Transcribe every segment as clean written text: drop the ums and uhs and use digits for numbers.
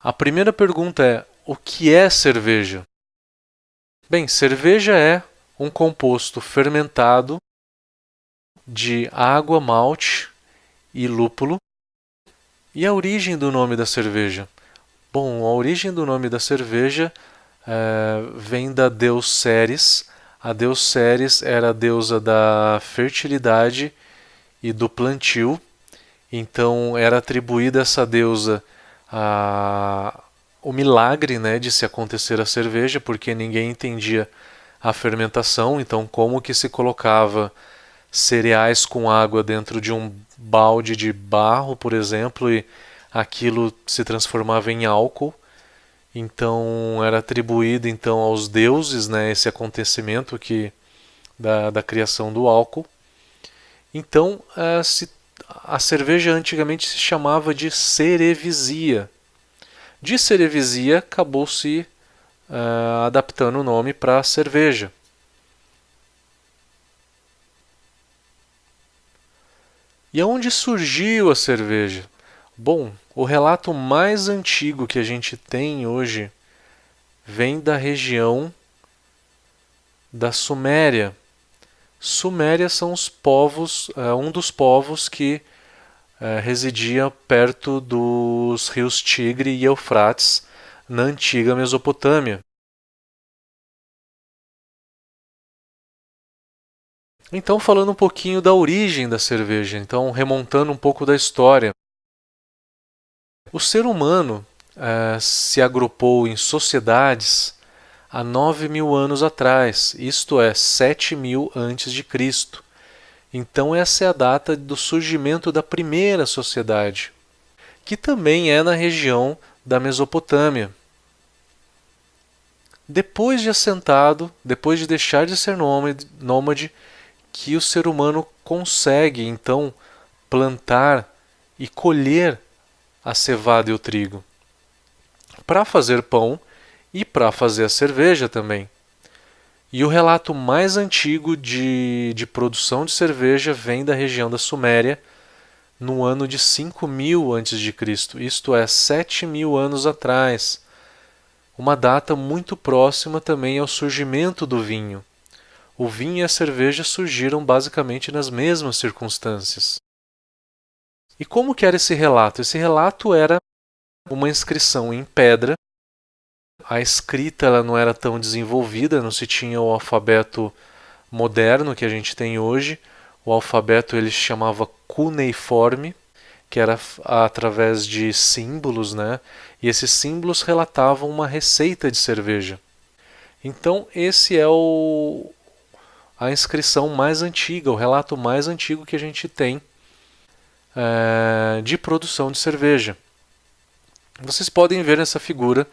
A primeira pergunta é: o que é cerveja? Bem, cerveja é um composto fermentado de água, malte e lúpulo. E a origem do nome da cerveja? Bom, a origem do nome da cerveja vem da deus Ceres. A deus Ceres era a deusa da fertilidade e do plantio. Então era atribuída a essa deusa o milagre, né, de se acontecer a cerveja, porque ninguém entendia a fermentação. Então, como que se colocava cereais com água dentro de um balde de barro, por exemplo, e aquilo se transformava em álcool. Então era atribuído então aos deuses, né, esse acontecimento da criação do álcool. Então a cerveja antigamente se chamava de cerevisia. De cerevisia acabou se adaptando o nome para cerveja. E aonde surgiu a cerveja? Bom, o relato mais antigo que a gente tem hoje vem da região da Suméria. Suméria são os povos, um dos povos que residia perto dos rios Tigre e Eufrates, na antiga Mesopotâmia. Então, falando um pouquinho da origem da cerveja, então remontando um pouco da história. O ser humano se agrupou em sociedades há 9.000 anos atrás, isto é, 7.000 antes de Cristo. Então essa é a data do surgimento da primeira sociedade, que também é na região da Mesopotâmia. Depois de assentado, depois de deixar de ser nômade, que o ser humano consegue então plantar e colher a cevada e o trigo para fazer pão e para fazer a cerveja também. E o relato mais antigo de produção de cerveja vem da região da Suméria, no ano de 5.000 a.C., isto é, 7.000 anos atrás. Uma data muito próxima também ao surgimento do vinho. O vinho e a cerveja surgiram basicamente nas mesmas circunstâncias. E como que era esse relato? Esse relato era uma inscrição em pedra. A escrita ela não era tão desenvolvida, não se tinha o alfabeto moderno que a gente tem hoje. O alfabeto ele se chamava cuneiforme, que era através de símbolos, né? E esses símbolos relatavam uma receita de cerveja. Então esse é a inscrição mais antiga, o relato mais antigo que a gente tem de produção de cerveja. Vocês podem ver essa figura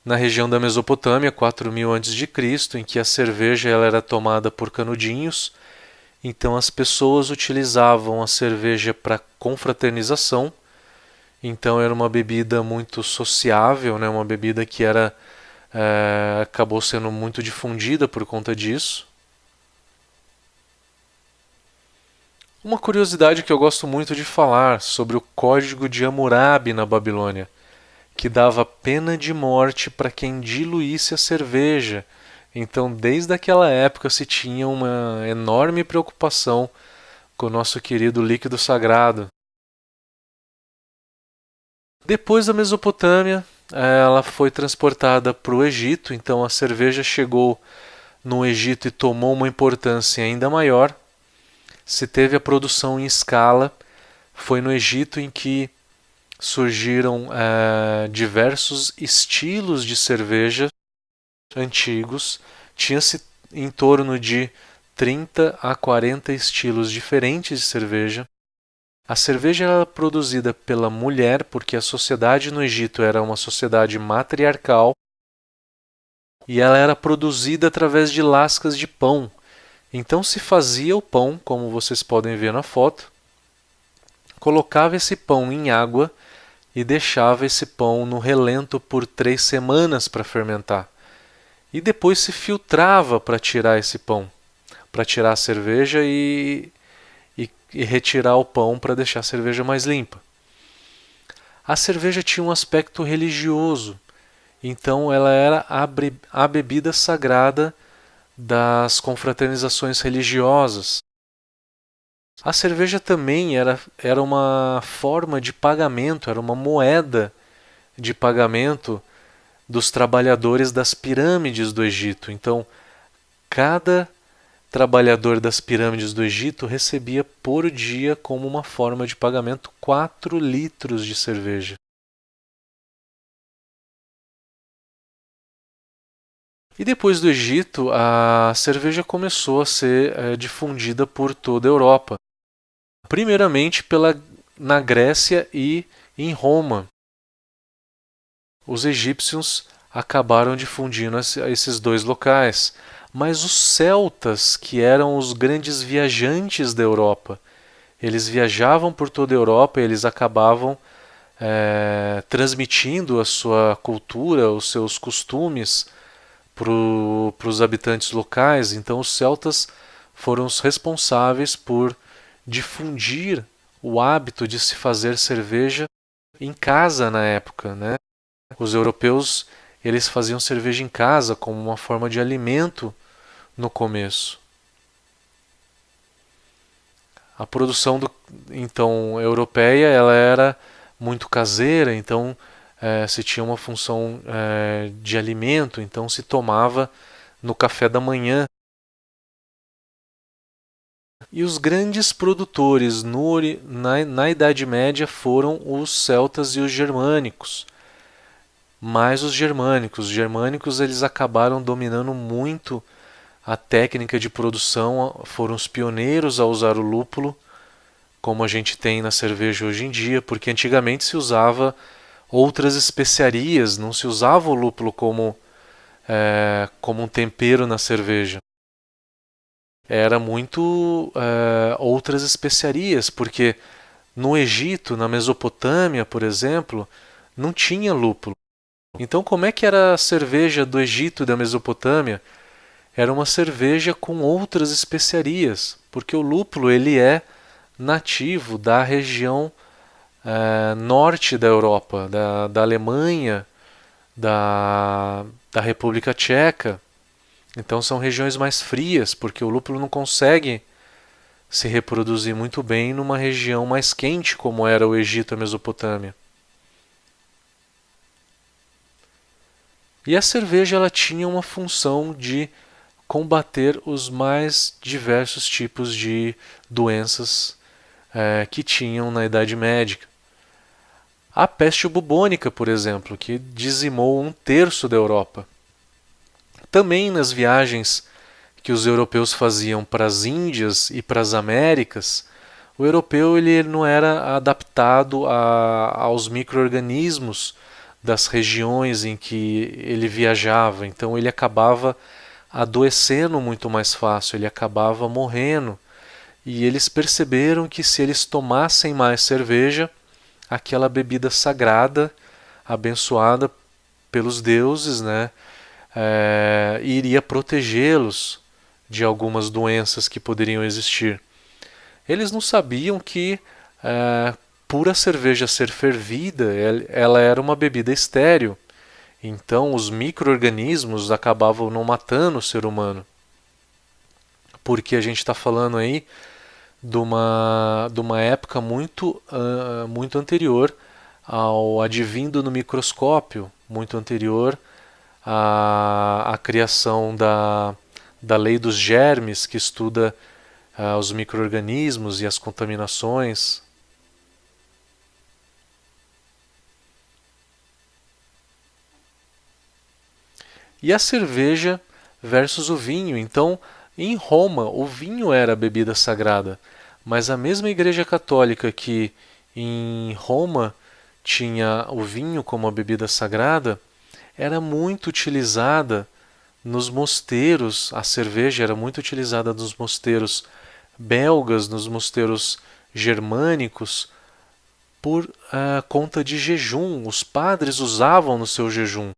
na região da Mesopotâmia, 4.000 a.C., em que a cerveja ela era tomada por canudinhos. Então as pessoas utilizavam a cerveja para confraternização. Então era uma bebida muito sociável, né? Uma bebida que acabou sendo muito difundida por conta disso. Uma curiosidade que eu gosto muito de falar sobre o Código de Hammurabi na Babilônia, que dava pena de morte para quem diluísse a cerveja. Então, desde aquela época se tinha uma enorme preocupação com o nosso querido líquido sagrado. Depois da Mesopotâmia, ela foi transportada para o Egito, então a cerveja chegou no Egito e tomou uma importância ainda maior. Se teve a produção em escala, foi no Egito em que surgiram diversos estilos de cerveja antigos. Tinha-se em torno de 30 a 40 estilos diferentes de cerveja. A cerveja era produzida pela mulher, porque a sociedade no Egito era uma sociedade matriarcal, e ela era produzida através de lascas de pão. Então se fazia o pão, como vocês podem ver na foto, colocava esse pão em água e deixava esse pão no relento por 3 semanas para fermentar. E depois se filtrava para tirar esse pão, para tirar a cerveja e retirar o pão para deixar a cerveja mais limpa. A cerveja tinha um aspecto religioso, então ela era a bebida sagrada das confraternizações religiosas. A cerveja também era uma forma de pagamento, era uma moeda de pagamento dos trabalhadores das pirâmides do Egito. Então, cada trabalhador das pirâmides do Egito recebia por dia, como uma forma de pagamento, 4 litros de cerveja. E depois do Egito, a cerveja começou a ser difundida por toda a Europa. Primeiramente na Grécia e em Roma. Os egípcios acabaram difundindo esses dois locais, mas os celtas, que eram os grandes viajantes da Europa, eles viajavam por toda a Europa e eles acabavam transmitindo a sua cultura, os seus costumes para os habitantes locais. Então os celtas foram os responsáveis por difundir o hábito de se fazer cerveja em casa na época, né? Os europeus, eles faziam cerveja em casa como uma forma de alimento no começo. A produção então europeia, ela era muito caseira, então se tinha uma função de alimento, então se tomava no café da manhã. E os grandes produtores na Idade Média foram os celtas e os germânicos. Mas os germânicos eles acabaram dominando muito a técnica de produção, foram os pioneiros a usar o lúpulo, como a gente tem na cerveja hoje em dia, porque antigamente se usava outras especiarias, não se usava o lúpulo como um tempero na cerveja. Era muito outras especiarias, porque no Egito, na Mesopotâmia, por exemplo, não tinha lúpulo. Então, como é que era a cerveja do Egito e da Mesopotâmia? Era uma cerveja com outras especiarias, porque o lúpulo ele é nativo da região norte da Europa, da Alemanha, da República Tcheca. Então são regiões mais frias, porque o lúpulo não consegue se reproduzir muito bem numa região mais quente como era o Egito e a Mesopotâmia. E a cerveja ela tinha uma função de combater os mais diversos tipos de doenças que tinham na Idade Média. A peste bubônica, por exemplo, que dizimou 1/3 da Europa. Também nas viagens que os europeus faziam para as Índias e para as Américas, o europeu ele não era adaptado aos micro-organismos das regiões em que ele viajava, então ele acabava adoecendo muito mais fácil, ele acabava morrendo. E eles perceberam que se eles tomassem mais cerveja, aquela bebida sagrada, abençoada pelos deuses, né, iria protegê-los de algumas doenças que poderiam existir. Eles não sabiam que, por a cerveja ser fervida, ela era uma bebida estéril. Então os micro-organismos acabavam não matando o ser humano. Porque a gente está falando aí de uma época muito anterior ao advindo no microscópio, muito anterior à criação da lei dos germes, que estuda os micro-organismos e as contaminações. E a cerveja versus o vinho. Então, em Roma, o vinho era a bebida sagrada, mas a mesma Igreja Católica que em Roma tinha o vinho como a bebida sagrada, era muito utilizada nos mosteiros, a cerveja era muito utilizada nos mosteiros belgas, nos mosteiros germânicos, por conta de jejum. Os padres usavam no seu jejum.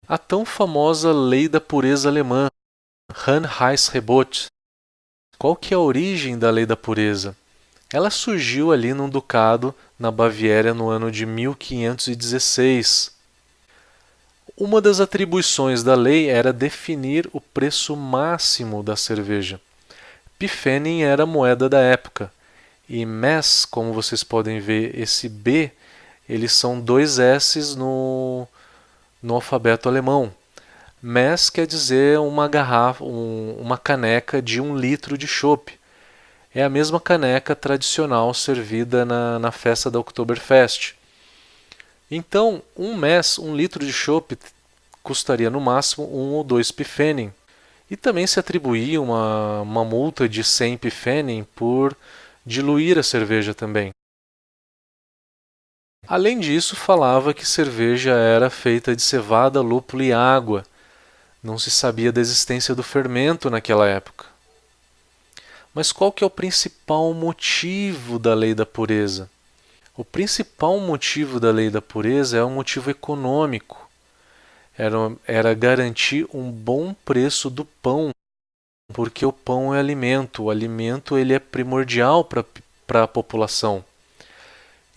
A tão famosa lei da pureza alemã, Reinheitsgebot. Qual que é a origem da lei da pureza? Ela surgiu ali num ducado na Baviera no ano de 1516. Uma das atribuições da lei era definir o preço máximo da cerveja. Pfennig era a moeda da época. E Mess, como vocês podem ver, esse B, eles são dois S's no alfabeto alemão. Mess quer dizer uma garrafa, uma caneca de 1 litro de chopp. É a mesma caneca tradicional servida na festa da Oktoberfest. Então, 1 litro de chopp custaria no máximo 1 ou 2 Pfennig. E também se atribuía uma multa de 100 Pfennig por diluir a cerveja também. Além disso, falava que cerveja era feita de cevada, lúpulo e água. Não se sabia da existência do fermento naquela época. Mas qual que é o principal motivo da lei da pureza? O principal motivo da lei da pureza é um motivo econômico. Era garantir um bom preço do pão, porque o pão é alimento. O alimento ele é primordial para a população.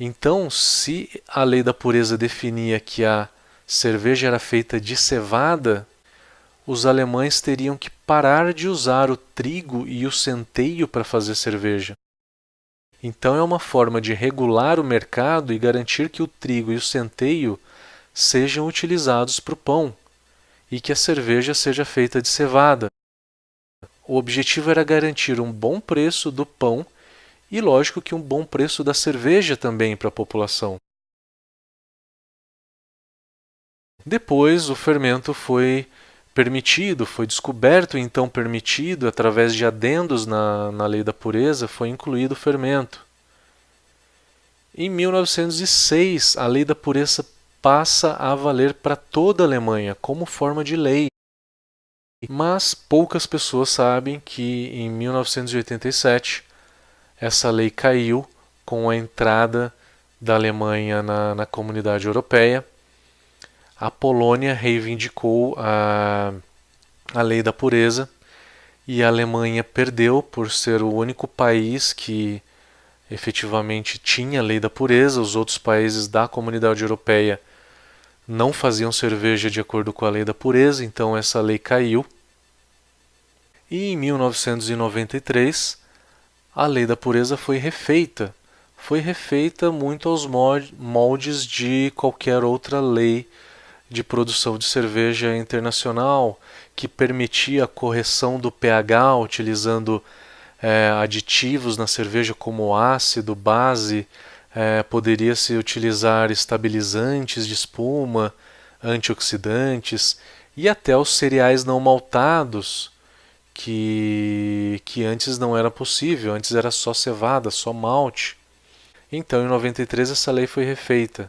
Então, se a lei da pureza definia que a cerveja era feita de cevada, os alemães teriam que parar de usar o trigo e o centeio para fazer cerveja. Então é uma forma de regular o mercado e garantir que o trigo e o centeio sejam utilizados para o pão e que a cerveja seja feita de cevada. O objetivo era garantir um bom preço do pão e, lógico, que um bom preço da cerveja também para a população. Depois, o fermento foi permitido, foi descoberto e então permitido, através de adendos na lei da pureza, foi incluído o fermento. Em 1906, a lei da pureza passa a valer para toda a Alemanha como forma de lei. Mas poucas pessoas sabem que em 1987 essa lei caiu com a entrada da Alemanha na Comunidade Europeia. A Polônia reivindicou a lei da pureza e a Alemanha perdeu por ser o único país que efetivamente tinha a lei da pureza. Os outros países da Comunidade Europeia não faziam cerveja de acordo com a lei da pureza, então essa lei caiu. E em 1993, a lei da pureza foi refeita. Foi refeita muito aos moldes de qualquer outra lei de produção de cerveja internacional, que permitia a correção do pH utilizando aditivos na cerveja como ácido, base, poderia-se utilizar estabilizantes de espuma, antioxidantes e até os cereais não maltados, que antes não era possível, antes era só cevada, só malte. Então, em 93, essa lei foi refeita.